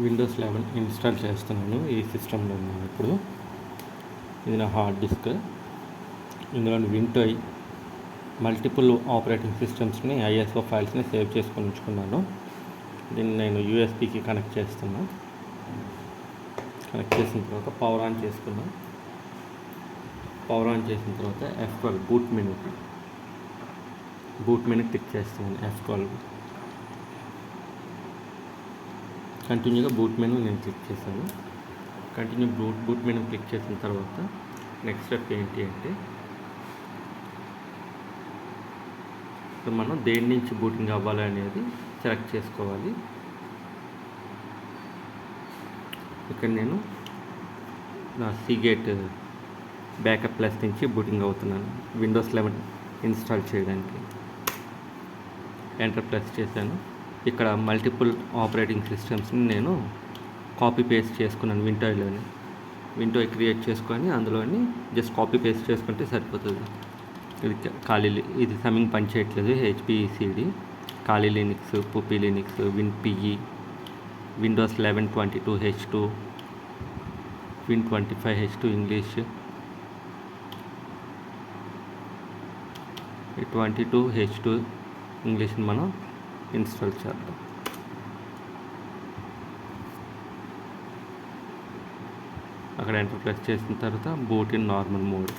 Windows 11 install చేస్తున్నాను. ఈ సిస్టంలో ఉన్నాను ఇప్పుడు. ఇది నా హార్డ్ డిస్క్. ఇందులో విండో మల్టిపుల్ ఆపరేటింగ్ సిస్టమ్స్ని ఐఎస్ఓ ఫైల్స్ని సేవ్ చేసుకొని ఉంచుకున్నాను. దీన్ని నేను యూఎస్బికి కనెక్ట్ చేస్తున్నా. కనెక్ట్ చేసిన తర్వాత పవర్ ఆన్ చేసుకున్నా. పవర్ ఆన్ చేసిన తర్వాత F12 బూట్ మెనూ క్లిక్ చేస్తున్నాను. F12 కంటిన్యూగా బూట్ మెనూ నేను క్లిక్ చేశాను. కంటిన్యూ బూట్ మెనూ క్లిక్ చేసిన తర్వాత నెక్స్ట్ స్టెప్ ఏంటి అంటే, ఇప్పుడు మనం దేని నుంచి బూటింగ్ అవ్వాలి అనేది సెలెక్ట్ చేసుకోవాలి. ఇక్కడ నేను నా సీగేట్ బ్యాకప్ ప్లస్ నుంచి బూటింగ్ అవుతున్నాను. విండోస్ 11 ఇన్స్టాల్ చేయడానికి ఎంటర్ ప్రెస్ చేశాను. ఇక్కడ మల్టిపుల్ ఆపరేటింగ్ సిస్టమ్స్ని నేను కాపీ పేస్ట్ చేసుకున్నాను. విండో క్రియేట్ చేసుకొని అందులోని జస్ట్ కాపీ పేస్ట్ చేసుకుంటే సరిపోతుంది. ఇది సమింగ్ పనిచేయట్లేదు. HPCD, Kali Linux, Puppy Linux, WinPE, Windows 11 22H2, Win25H2 English, 22H2 ఇంగ్లీష్ని మనం ఇన్స్టాల్ చేద్దాం. అక్కడ ఎంటర్ ప్రెస్ చేసిన తర్వాత boot in normal mode.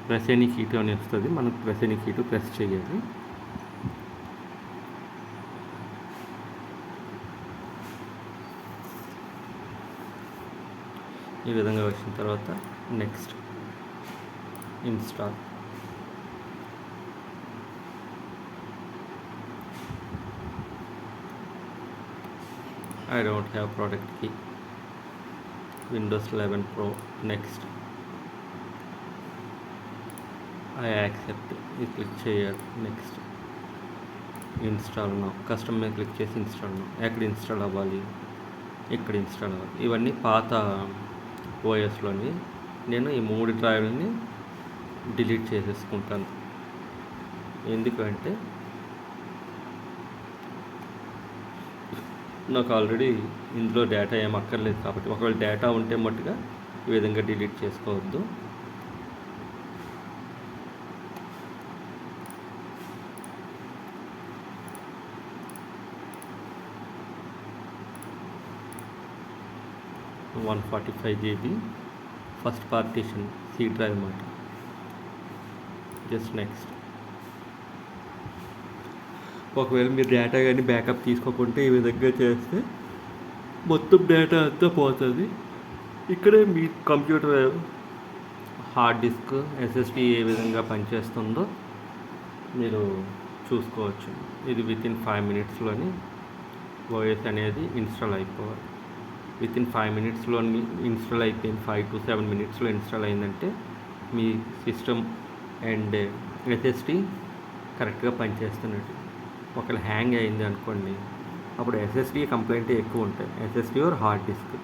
Press any key అని వస్తుంది. మనం ప్రెస్ ఎనీ కీ ప్రెస్ చేయాలి. ఈ విధంగా వచ్చిన తర్వాత next install. I don't have product key. Windows 11 Pro. Next. I accept. ఇది క్లిక్ చేయాలి. Next install now. కస్టమ్ మీద క్లిక్ చేసి ఇన్స్టాల్ నౌ. ఎక్కడ ఇన్స్టాల్ అవ్వాలి? ఇక్కడ ఇన్స్టాల్ అవ్వాలి. ఇవన్నీ పాత ఓఎస్లోని. నేను ఈ 3 డ్రైవ్లని డిలీట్ చేసేసుకుంటాను. ఎందుకంటే నాకు ఆల్రెడీ ఇందులో డేటా ఏం అక్కర్లేదు కాబట్టి. ఒకవేళ డేటా ఉంటే మట్టుగా ఈ విధంగా డిలీట్ చేసుకోవద్దు. GB 145 GB first partition C drive మాట. Just next. ఒకవేళ మీరు డేటా కానీ బ్యాకప్ తీసుకోకుంటే ఈ విధంగా చేస్తే మొత్తం డేటా అంతా పోతుంది. ఇక్కడే మీ కంప్యూటర్ హార్డ్ డిస్క్ SSD ఏ విధంగా పనిచేస్తుందో మీరు చూసుకోవచ్చు. ఇది వితిన్ 5 మినిట్స్లోని ఓఎస్ అనేది ఇన్స్టాల్ అయిపోవాలి. వితిన్ 5 మినిట్స్లోని ఇన్స్టాల్ అయిపోయింది. 5 to 7 మినిట్స్లో ఇన్స్టాల్ అయిందంటే మీ సిస్టమ్ అండ్ SSD కరెక్ట్గా పనిచేస్తున్నట్టు. ఒకవేళ హ్యాంగ్ అయింది అనుకోండి, అప్పుడు SSD కంప్లైంట్ ఎక్కువ ఉంటాయి. SSD or hard disk.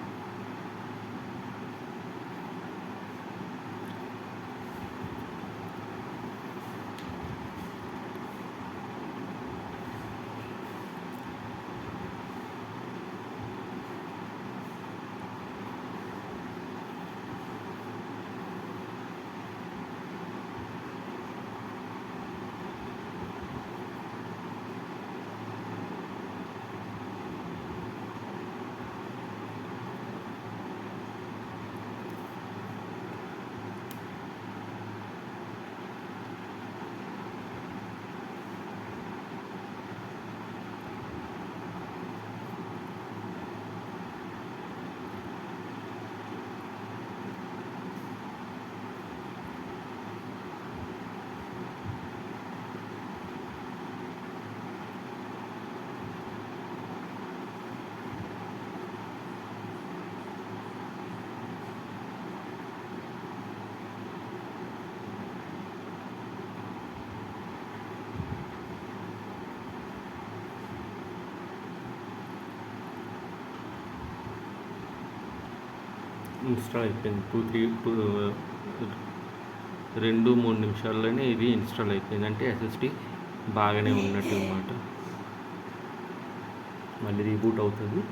Install అయిపోయింది. 2-3 నిమిషాల్లోనే ఇది ఇన్స్టాల్ అయిపోయింది. అంటే SSD బాగానే ఉన్నట్టు అన్నమాట. మళ్ళీ రీబూట్ అవుతుంది.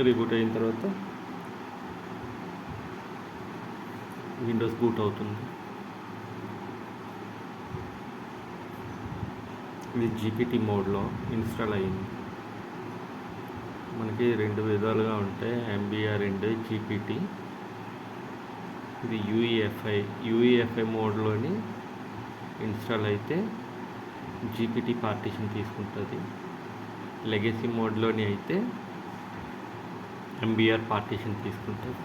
రీబూట్ అయిన తర్వాత విండోస్ బూట్ అవుతుంది. ఇది జీపీటీ మోడ్లో ఇన్స్టాల్ అయ్యింది. మనకి 2 విధాలుగా ఉంటాయి, ఎంబీఆర్ అండ్ జీపీటీ. ఇది యూఈఎఫ్ఐ మోడ్లోని ఇన్స్టాల్ అయితే జీపీటీ పార్టీషన్ తీసుకుంటుంది. లెగసీ మోడ్లోని అయితే ఎంబీఆర్ పార్టీషన్ తీసుకుంటుంది.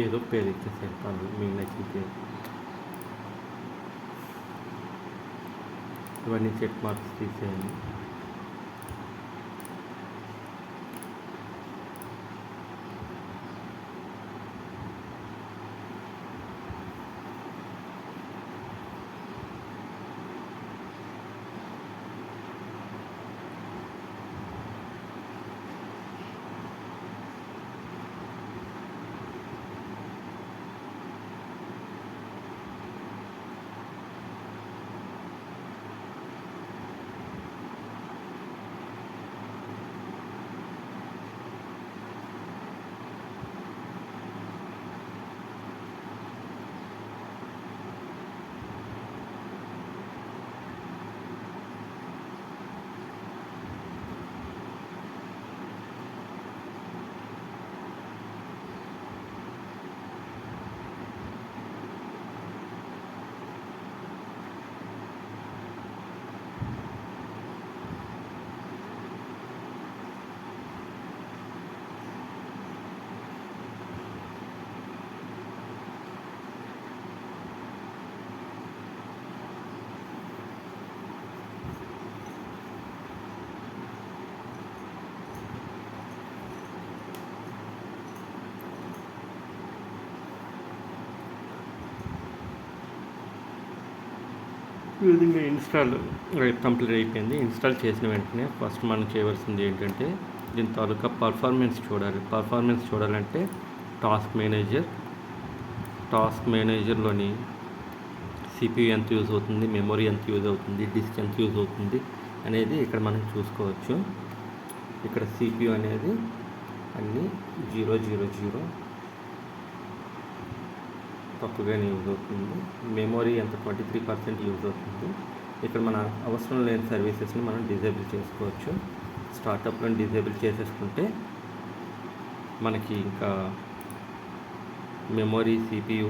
ఏదో పేరు ఇచ్చేసారు వాళ్ళు, మీకు నచ్చితే. ఇవన్నీ చెక్ మార్క్స్ తీసేయండి. ఈ విధంగా ఇన్స్టాల్ కంప్లీట్ అయిపోయింది. ఇన్స్టాల్ చేసిన వెంటనే ఫస్ట్ మనం చేయవలసింది ఏంటంటే దీని తాలూకా పర్ఫార్మెన్స్ చూడాలి. పర్ఫార్మెన్స్ చూడాలంటే టాస్క్ మేనేజర్లోని సిపియు ఎంత యూజ్ అవుతుంది, మెమొరీ ఎంత యూజ్ అవుతుంది, డిస్క్ ఎంత యూజ్ అవుతుంది అనేది ఇక్కడ మనం చూసుకోవచ్చు. ఇక్కడ సిపియు అనేది అన్నీ 000 తక్కువగానే యూజ్ అవుతుంది. మెమొరీ ఎంత 23% యూజ్ అవుతుంది. ఇక్కడ మన అవసరం లేని సర్వీసెస్ని మనం డిజేబుల్ చేసుకోవచ్చు. స్టార్టప్లో డిజేబుల్ చేసేసుకుంటే మనకి ఇంకా మెమొరీ సిపియు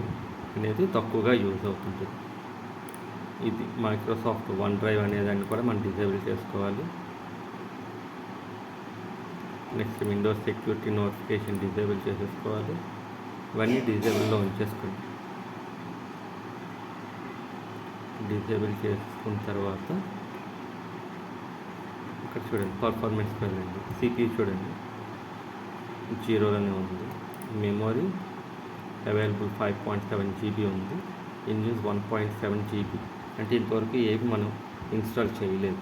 అనేది తక్కువగా యూజ్ అవుతుంది. ఇది మైక్రోసాఫ్ట్ వన్ డ్రైవ్ అనేదాన్ని కూడా మనం డిజేబుల్ చేసుకోవాలి. Next Windows security notification disable చేసేసుకోవాలి. ఇవన్నీ డిజేబుల్లో ఉంచేసుకోండి. డిజేబుల్ చేసుకున్న తర్వాత ఇక్కడ చూడండి పర్ఫార్మెన్స్ వెళ్ళండి. సిపియు చూడండి 0లోనే ఉంది. మెమొరీ అవైలబుల్ 5.7 GB ఉంది. In use 1.7 GB. అంటే ఇంతవరకు ఏవి మనం ఇన్స్టాల్ చేయలేదు.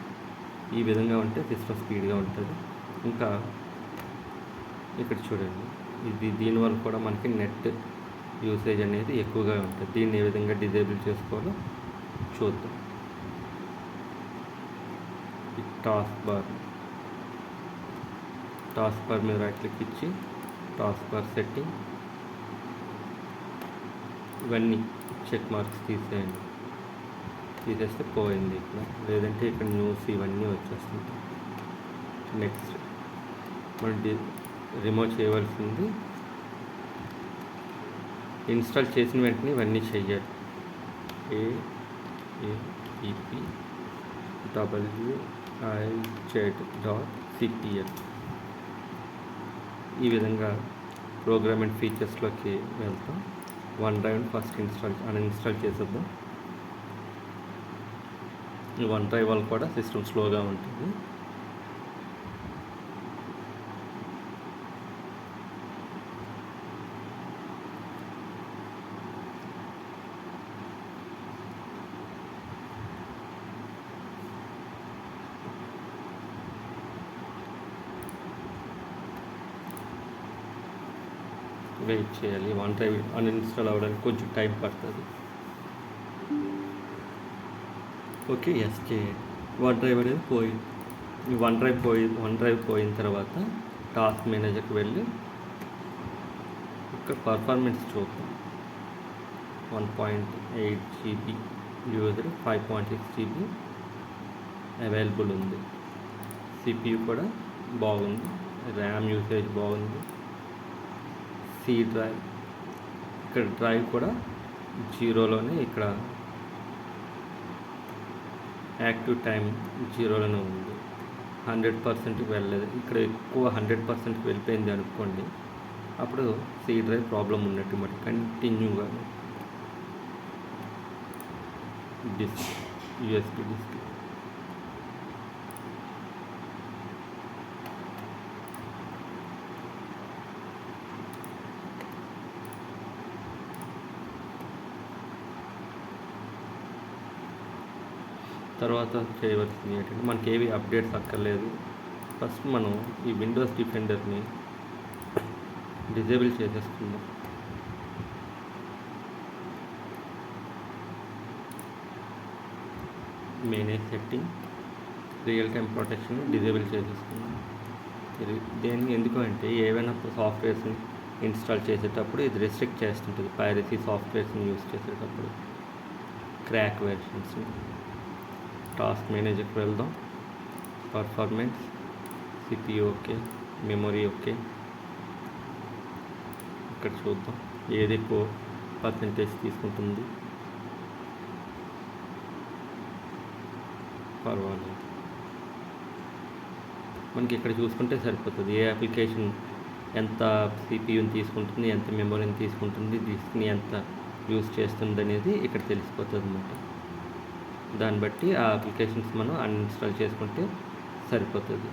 ఈ విధంగా ఉంటే సిస్టమ్ స్పీడ్గా ఉంటుంది. ఇంకా ఇక్కడ చూడండి దీనివల్ల కూడా మనకి నెట్ యూసేజ్ అనేది ఎక్కువగా ఉంటుంది. దీన్ని ఏ విధంగా డిజేబుల్ చేసుకోవాలో చూద్దాం. టాస్క్ బార్ మీద రైట్ క్లిక్ ఇచ్చి టాస్క్ బార్ సెట్టింగ్ ఇవన్నీ చెక్ మార్క్స్ తీసేయండి. తీసేస్తే పోయింది ఇక్కడ. లేదంటే ఇక్కడ న్యూస్ ఇవన్నీ వచ్చేస్తుంది. నెక్స్ట్ మనం రిమూవ్ చేయవలసింది ఇన్స్టాల్ చేసిన వెంటనే ఇవన్నీ చెయ్యాలి. AAEPWIZ.cpl ఈ విధంగా ప్రోగ్రామ్ అండ్ ఫీచర్స్లోకి వెళ్తాం. వన్ డ్రైవ్ ఫస్ట్ అన్ఇన్స్టాల్ చేసేద్దాం. ఈ వన్ డ్రైవ్ వల్ల కూడా సిస్టమ్ స్లోగా ఉంటుంది. వెయిట్ చేయాలి. వన్ డ్రైవ్ అన్ఇన్స్టాల్ అవ్వడానికి కొంచెం టైం పడుతుంది. ఓకే, ఎస్ చేయండి. వన్ డ్రైవ్ అనేది పోయింది. ఈ వన్ డ్రైవ్ పోయిన తర్వాత టాస్క్ మేనేజర్కి వెళ్ళి ఇక్కడ పర్ఫార్మెన్స్ చూద్దాం. 1.8 GB యూజర్, 5.6 GB అవైలబుల్ ఉంది. సిపియు కూడా బాగుంది. ర్యామ్ యూసేజ్ బాగుంది. సి డ్రైవ్, ఇక్కడ డ్రైవ్ కూడా 0లోనే, ఇక్కడ యాక్టివ్ టైం 0లోనే ఉంది. 100%కి వెళ్ళలేదు. ఇక్కడ ఎక్కువ 100%కి వెళ్ళిపోయింది అనుకోండి, అప్పుడు సి డ్రైవ్ ప్రాబ్లం ఉన్నట్టు. మరి కంటిన్యూగా డిస్క్, యూఎస్బి డిస్క్ తర్వాత చేయవలసింది ఏంటంటే మనకి ఏవి అప్డేట్స్ అక్కర్లేదు. ఫస్ట్ మనం ఈ విండోస్ డిఫెండర్ని డిజేబుల్ చేసేసుకుందాం. Manage setting, real time protection disable చేసేసుకుందాం. దేనికి ఎందుకు అంటే ఏవైనా సాఫ్ట్వేర్స్ని ఇన్స్టాల్ చేసేటప్పుడు ఇది రెస్ట్రిక్ట్ చేస్తుంటుంది. పైరసీ సాఫ్ట్వేర్స్ని యూజ్ చేసేటప్పుడు, క్రాక్ వెర్షన్స్ని. టాస్క్ మేనేజర్కి వెళ్దాం. Performance, CPU okay, memory okay. ఇక్కడ చూద్దాం ఏది ఎక్కువ పర్సెంటేజ్ తీసుకుంటుంది. పర్వాలేదు, మనకి ఇక్కడ చూసుకుంటే సరిపోతుంది. ఏ అప్లికేషన్ ఎంత సిపియుని తీసుకుంటుంది, ఎంత మెమొరీని తీసుకుంటుంది, డిస్క్ని ఎంత యూజ్ చేస్తుంది అనేది ఇక్కడ తెలిసిపోతుంది అన్నమాట. దాన్ని బట్టి ఆ అప్లికేషన్స్ మనం అన్ఇన్స్టాల్ చేసుకుంటే సరిపోతుంది.